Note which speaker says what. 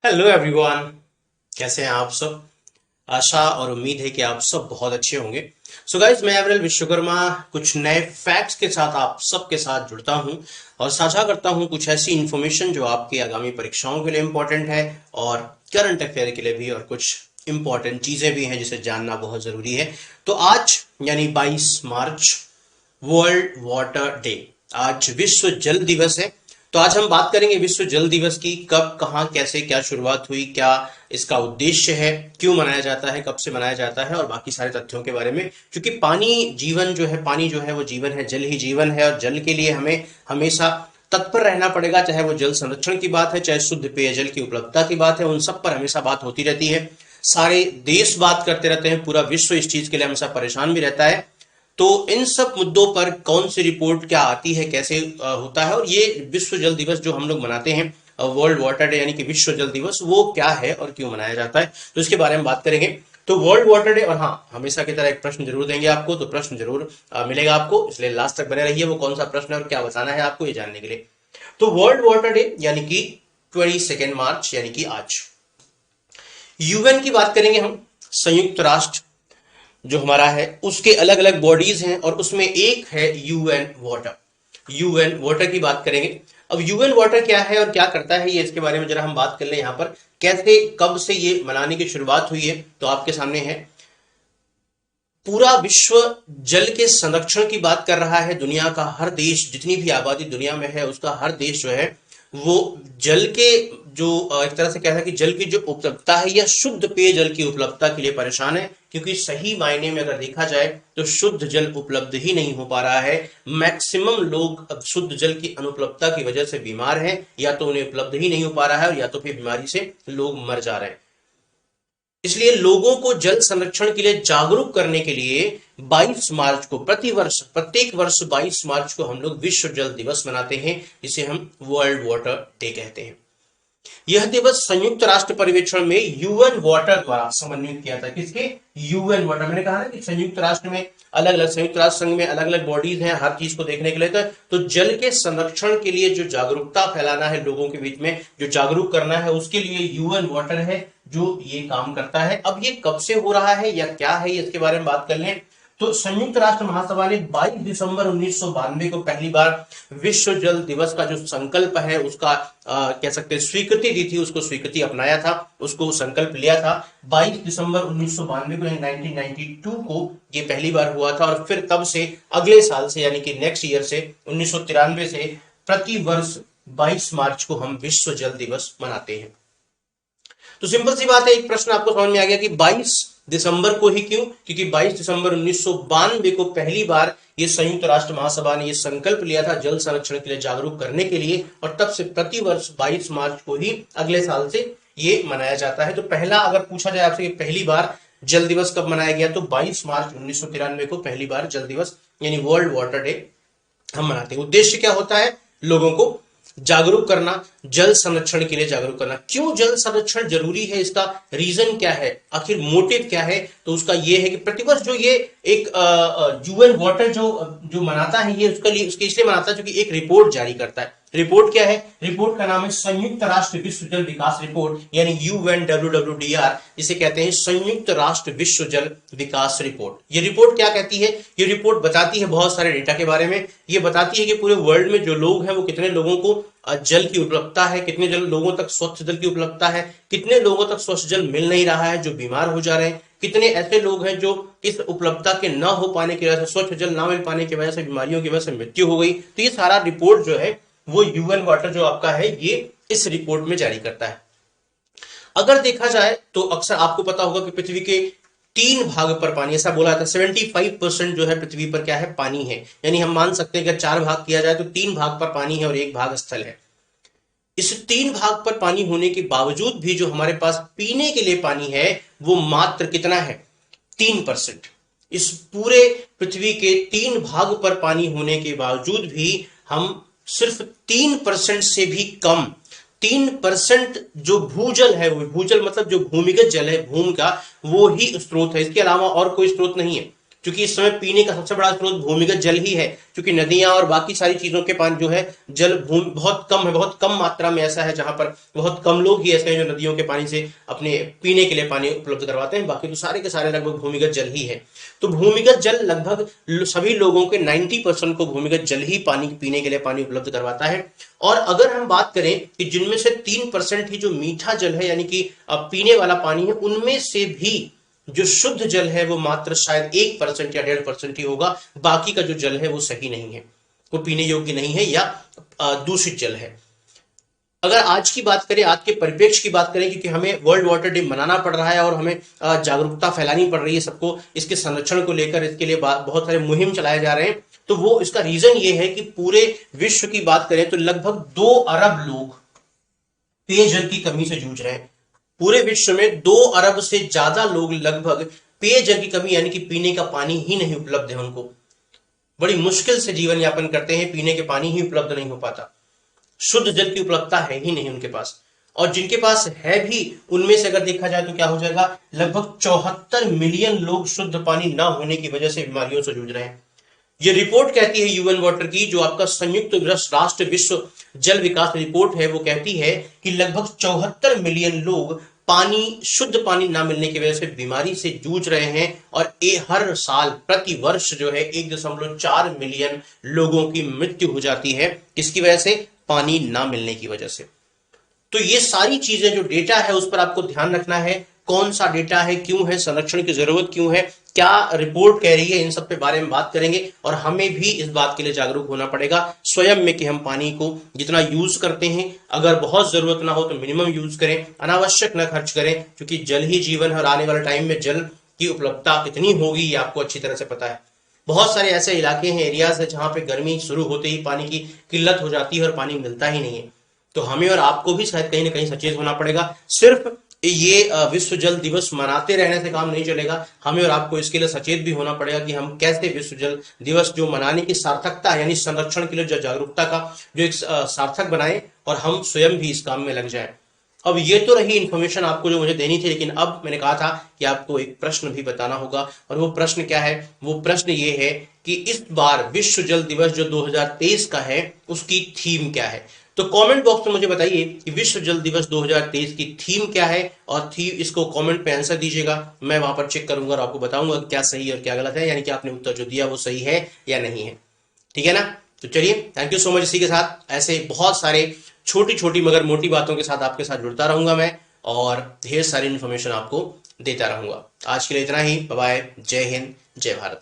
Speaker 1: Hello everyone. कैसे हैं आप सब? आशा और उम्मीद है कि आप सब बहुत अच्छे होंगे। सो गाइस, मैं एवरेल विश्वकर्मा कुछ नए फैक्ट्स के साथ आप सबके साथ जुड़ता हूं और साझा करता हूं कुछ ऐसी इंफॉर्मेशन जो आपकी आगामी परीक्षाओं के लिए इम्पोर्टेंट है और करंट अफेयर के लिए भी, और कुछ इम्पोर्टेंट चीजें भी हैं जिसे जानना बहुत जरूरी है। तो आज यानी 22 मार्च वर्ल्ड वाटर डे, आज विश्व जल दिवस है। तो आज हम बात करेंगे विश्व जल दिवस की, कब, कहां, कैसे, क्या शुरुआत हुई, क्या इसका उद्देश्य है, क्यों मनाया जाता है, कब से मनाया जाता है, और बाकी सारे तथ्यों के बारे में। क्योंकि पानी जीवन जो है, पानी जो है वो जीवन है, जल ही जीवन है, और जल के लिए हमें हमेशा तत्पर रहना पड़ेगा। चाहे वो जल संरक्षण की बात है, चाहे शुद्ध पेयजल की उपलब्धता की बात है, उन सब पर हमेशा बात होती रहती है। सारे देश बात करते रहते हैं, पूरा विश्व इस चीज के लिए हमेशा परेशान भी रहता है। तो इन सब मुद्दों पर कौन सी रिपोर्ट क्या आती है, कैसे होता है, और ये विश्व जल दिवस जो हम लोग मनाते हैं, वर्ल्ड वाटर डे यानी कि विश्व जल दिवस, वो क्या है और क्यों मनाया जाता है, तो इसके बारे में बात करेंगे। तो वर्ल्ड वाटर डे, और हाँ, हमेशा की तरह एक प्रश्न जरूर देंगे आपको, तो प्रश्न जरूर मिलेगा आपको, इसलिए लास्ट तक बने रहिए। वो कौन सा प्रश्न है और क्या बताना है आपको, ये जानने के लिए। तो वर्ल्ड वाटर डे यानी कि 22 मार्च यानी कि आज। यूएन की बात करेंगे हम। संयुक्त राष्ट्र जो हमारा है उसके अलग अलग बॉडीज हैं, और उसमें एक है यूएन वाटर। यूएन वाटर की बात करेंगे। अब यूएन वाटर क्या है और क्या करता है, ये इसके बारे में जरा हम बात कर लें। यहां पर कैसे, कब से ये मनाने की शुरुआत हुई है, तो आपके सामने है। पूरा विश्व जल के संरक्षण की बात कर रहा है। दुनिया का हर देश, जितनी भी आबादी दुनिया में है, उसका हर देश जो है वो जल के जो एक तरह से कहता है कि जल की जो उपलब्धता है या शुद्ध पेयजल की उपलब्धता के लिए परेशान है। क्योंकि सही मायने में अगर देखा जाए तो शुद्ध जल उपलब्ध ही नहीं हो पा रहा है। मैक्सिमम लोग अब शुद्ध जल की अनुपलब्धता की वजह से बीमार हैं, या तो उन्हें उपलब्ध ही नहीं हो पा रहा है, और या तो फिर बीमारी से लोग मर जा रहे हैं। इसलिए लोगों को जल संरक्षण के लिए जागरूक करने के लिए 22 मार्च को, प्रतिवर्ष, प्रत्येक वर्ष 22 मार्च को हम लोग विश्व जल दिवस मनाते हैं, जिसे हम वर्ल्ड वाटर डे कहते हैं। यह दिवस संयुक्त राष्ट्र पर्यवेक्षण में यूएन वाटर द्वारा समन्वित किया था। किसके? UN water. मैंने कहा ना कि संयुक्त राष्ट्र में अलग अलग, संयुक्त राष्ट्र संघ में अलग अलग बॉडीज हैं हर चीज को देखने के लिए। तो जल के संरक्षण के लिए जो जागरूकता फैलाना है लोगों के बीच में, जो जागरूक करना है, उसके लिए यूएन वाटर है जो ये काम करता है। अब ये कब से हो रहा है या क्या है, इसके बारे में बात कर लें। तो संयुक्त राष्ट्र महासभा ने 22 दिसंबर 1992 को पहली बार विश्व जल दिवस का जो संकल्प है उसका कह सकते हैं स्वीकृति दी थी, उसको स्वीकृति अपनाया था, उसको संकल्प लिया था। 22 दिसंबर 1992 को, 1992 को ये पहली बार हुआ था, और फिर तब से अगले साल से यानी कि नेक्स्ट ईयर से 1993 से प्रति वर्ष 22 मार्च को हम विश्व जल दिवस मनाते हैं। तो सिंपल सी बात है, एक प्रश्न आपको समझ में आ गया कि 22 दिसंबर को ही क्यों? क्योंकि 22 दिसंबर 1992 को पहली बार ये संयुक्त राष्ट्र महासभा ने ये संकल्प लिया था जल संरक्षण के लिए जागरूक करने के लिए, और तब से प्रति वर्ष 22 मार्च को ही अगले साल से ये मनाया जाता है। तो पहला अगर पूछा जाए आपसे कि पहली बार जल दिवस कब मनाया गया, तो 22 मार्च 1993 को पहली बार जल दिवस यानी वर्ल्ड वाटर डे हम मनाते हैं। उद्देश्य क्या होता है? लोगों को जागरूक करना, जल संरक्षण के लिए जागरूक करना। क्यों जल संरक्षण जरूरी है, इसका रीजन क्या है, आखिर मोटिव क्या है? तो उसका ये है कि प्रतिवर्ष जो ये एक यूएन वाटर जो जो मनाता है, ये उसके लिए, उसके इसलिए मनाता है क्योंकि एक रिपोर्ट जारी करता है। रिपोर्ट क्या है? रिपोर्ट का नाम है संयुक्त राष्ट्र विश्व जल विकास रिपोर्ट, यानी UNWWDR, जिसे कहते हैं संयुक्त राष्ट्र विश्व जल विकास रिपोर्ट। ये रिपोर्ट क्या कहती है? ये रिपोर्ट बताती है बहुत सारे डेटा के बारे में। ये बताती है कि पूरे वर्ल्ड में जो लोग हैं वो कितने लोगों को जल की उपलब्धता है, कितने लोगों तक स्वच्छ जल की उपलब्धता है, कितने लोगों तक स्वच्छ जल मिल नहीं रहा है, जो बीमार हो जा रहे हैं, कितने ऐसे लोग हैं जो इस उपलब्धता के न हो पाने की वजह से, स्वच्छ जल न मिल पाने की वजह से, बीमारियों की वजह से मृत्यु हो गई। तो ये सारा रिपोर्ट जो है वो यूएन वाटर जो आपका है ये इस रिपोर्ट में जारी करता है। अगर देखा जाए तो अक्सर आपको पता होगा कि पृथ्वी के 3 भाग पर पानी, ऐसा बोला जाता है 75% जो है पृथ्वी पर क्या है, पानी है। यानी हम मान सकते हैं कि 4 भाग किया जाए तो 3 भाग पर पानी है और 1 भाग स्थल है। इस 3 भाग पर पानी होने के बावजूद भी जो हमारे पास पीने के लिए पानी है वो मात्र कितना है, 3%। इस पूरे पृथ्वी के 3 भाग पर पानी होने के बावजूद भी हम सिर्फ 3% से भी कम, 3% जो भूजल है, वो भूजल मतलब जो भूमिगत जल है, भूमि का, वो ही स्रोत है, इसके अलावा और कोई स्रोत नहीं है। क्योंकि इस समय पीने का सबसे बड़ा स्रोत भूमिगत जल ही है, क्योंकि नदियां और बाकी सारी चीजों के पानी जो है जल भूमि बहुत कम है, बहुत कम मात्रा में ऐसा है जहां पर बहुत कम लोग ही ऐसे हैं जो नदियों के पानी से अपने पीने के लिए पानी उपलब्ध करवाते हैं, बाकी तो सारे के सारे लगभग भूमिगत जल ही है। तो भूमिगत जल लगभग सभी लोगों के 90% को भूमिगत जल ही पानी पीने के लिए पानी उपलब्ध करवाता है। और अगर हम बात करें कि जिनमें से 3% ही जो मीठा जल है यानी कि पीने वाला पानी है, उनमें से भी जो शुद्ध जल है वो मात्र शायद 1% या 1.5% ही होगा। बाकी का जो जल है वो सही नहीं है, वो पीने योग्य नहीं है या दूषित जल है। अगर आज की बात करें, आज के परिप्रेक्ष्य की बात करें, क्योंकि हमें वर्ल्ड वाटर डे मनाना पड़ रहा है और हमें जागरूकता फैलानी पड़ रही है सबको इसके संरक्षण को लेकर, इसके लिए बहुत सारे मुहिम चलाए जा रहे हैं। तो वो इसका रीजन ये है कि पूरे विश्व की बात करें तो लगभग 2 अरब लोग पेयजल की कमी से जूझ रहे हैं। पूरे विश्व में 2 अरब से ज्यादा लोग लगभग पेयजल की कमी यानी कि पीने का पानी ही नहीं उपलब्ध है उनको। बड़ी मुश्किल से जीवन यापन करते हैं, पीने के पानी ही उपलब्ध नहीं हो पाता, शुद्ध जल की उपलब्धता है ही नहीं उनके पास। और जिनके पास है भी उनमें से अगर देखा जाए तो क्या हो जाएगा, लगभग 74 मिलियन लोग शुद्ध पानी ना होने की वजह से बीमारियों से जूझ रहे हैं। ये रिपोर्ट कहती है यूएन वाटर की, जो आपका संयुक्त राष्ट्र विश्व जल विकास रिपोर्ट है, वो कहती है कि लगभग 74 मिलियन लोग पानी, शुद्ध पानी ना मिलने की वजह से बीमारी से जूझ रहे हैं। और हर साल प्रति वर्ष जो है 1.4 मिलियन लोगों की मृत्यु हो जाती है, किसकी वजह से, पानी ना मिलने की वजह से। तो ये सारी चीजें जो डेटा है उस पर आपको ध्यान रखना है, कौन सा डेटा है, क्यों है, संरक्षण की जरूरत क्यों है, क्या रिपोर्ट कह रही है, इन सब के बारे में बात करेंगे। और हमें भी इस बात के लिए जागरूक होना पड़ेगा स्वयं में कि हम पानी को जितना यूज करते हैं, अगर बहुत जरूरत ना हो तो मिनिमम यूज करें, अनावश्यक ना खर्च करें, क्योंकि जल ही जीवन है और आने वाले टाइम में जल की उपलब्धता कितनी होगी ये आपको अच्छी तरह से पता है। बहुत सारे ऐसे इलाके हैं, एरियाज है जहां पे गर्मी शुरू होते ही पानी की किल्लत हो जाती है और पानी मिलता ही नहीं है। तो हमें और आपको भी शायद कहीं ना कहीं सचेत होना पड़ेगा। सिर्फ ये विश्व जल दिवस मनाते रहने से काम नहीं चलेगा, हमें और आपको इसके लिए सचेत भी होना पड़ेगा कि हम कैसे विश्व जल दिवस जो मनाने की सार्थकता यानी संरक्षण के लिए जो जागरूकता का जो एक सार्थक बनाए और हम स्वयं भी इस काम में लग जाएं। अब ये तो रही इन्फॉर्मेशन आपको जो मुझे देनी थी, लेकिन अब मैंने कहा था कि आपको एक प्रश्न भी बताना होगा। और वो प्रश्न क्या है, वो प्रश्न ये है कि इस बार विश्व जल दिवस जो 2023 का है उसकी थीम क्या है। तो कमेंट बॉक्स में मुझे बताइए कि विश्व जल दिवस 2023 की थीम क्या है, और थीम इसको कमेंट पे आंसर दीजिएगा। मैं वहां पर चेक करूंगा और आपको बताऊंगा क्या सही और क्या गलत है, यानी कि आपने उत्तर जो दिया वो सही है या नहीं है। ठीक है ना। तो चलिए, थैंक यू सो मच। इसी के साथ ऐसे बहुत सारे छोटी छोटी मगर मोटी बातों के साथ आपके साथ जुड़ता रहूंगा मैं, और ढेर सारी इन्फॉर्मेशन आपको देता रहूंगा। आज के लिए इतना ही। Bye bye. जय हिंद, जय भारत।